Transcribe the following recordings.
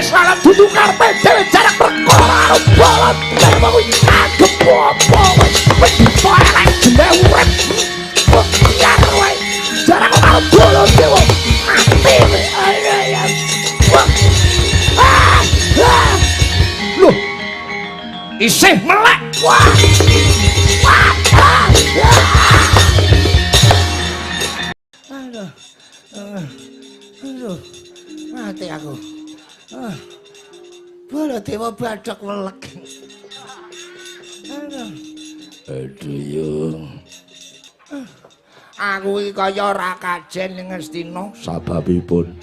selalu dudu karpe dhewe jarak perkara balon Dewa kuwi kagem apa wis diparai jeneng urip biar wae jarak karo balon Dewa mati ayo loh isih melek wah aduh mati aku Bala Dewa badhok welek aduh yo aku iki kaya ora kajen ning Ngastina sababipun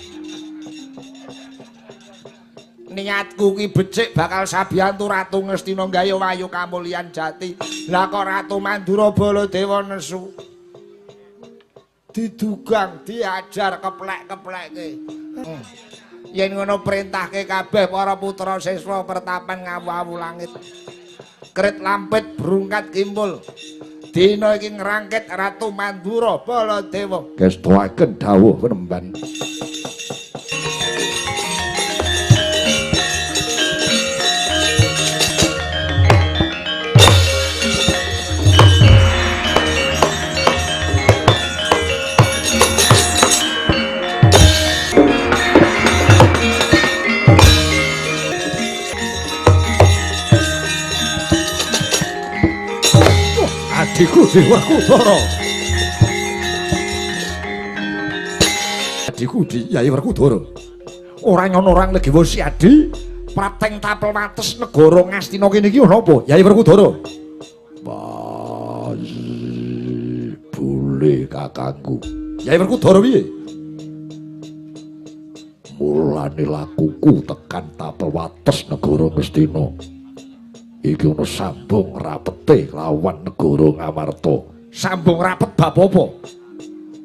niatku ki becik bakal sabiyantu Ratu Ngastina nggaya wayu kamulyan jati lah kok Ratu Mandura Baladewa nesu didugang diajar keplek-keplekke yen ngono perintahke kabeh para putra siswa pertapan ngawu-awu langit krit lampit brungkat kimpul dina iki ngrangkit Ratu Mandura Baladewa gestuaken dawuh penemban Adikku Dewa Kudara. Adikku Yai Werkudara. Ora nyono orang Legiwa Siadi, Prateng Tapel Wates negara Ngastina kene iki ana apa? Yai Werkudara. Boleh kakangku. Yai Werkudara piye? Mulane lakuku tekan Tapel Wates negara Ngastina. Iki ono sambung rapete lawan negara Ngamarta. Sambung rapet bab apa?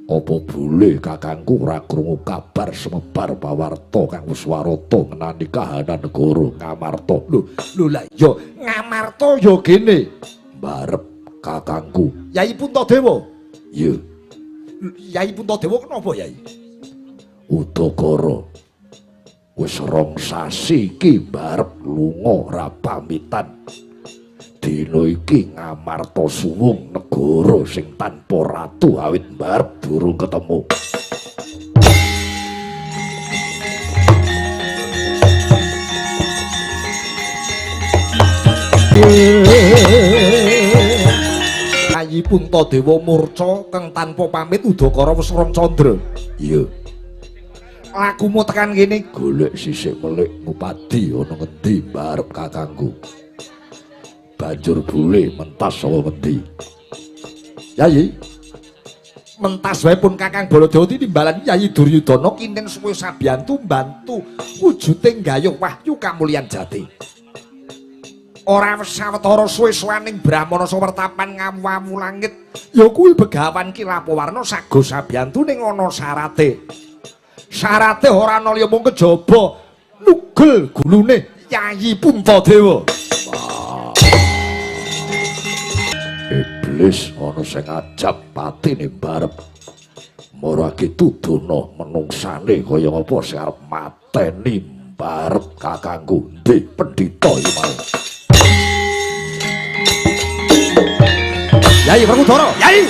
Apa boleh kakangku ora krungu kabar semebar pawarta kang wis warata ngenani kahanan negara Ngamarta. Lho lah ya Ngamarta ya kene. Mbarep kakangku. Yai Puntadewa. Iya. Yai Puntadewa kenapa Yai? Udakara. Wis rong sasi iki mbarep lunga ora pamitan. Dina iki Ngamarta suwung negara sing tanpa ratu awit mbarep durung ketemu. Yai Puntadewa murca kang tanpa pamit Udakara wis rong candra. Iya. Lakumu tekan kene golek sisik melik Bupati ana ngendi mbarep kakangku. Banjur bule mentas saka ngendi? Yai. Mentas wae pun Kakang Baladewa timbalan Yai Duryudana kinten suwe sabiyantu mbantu wujuding gayuh wahyu kamulyan jati. Ora sawetara suwe-suwaning Brahmana sawertapan ngawu-awu langit ya kuwi begawan Kilapawarna sago sabiyantu ning ana syarate. Syarate ora ana liya mung kejaba nugel gulune Yai Puntadewa. Iblis ana sing ajab patine mbarep. Marake tuduna menungsane kaya apa sing arep mateni mbarep kakangku. Ndih pendhita iki mau. Yai Werkudara, Yai.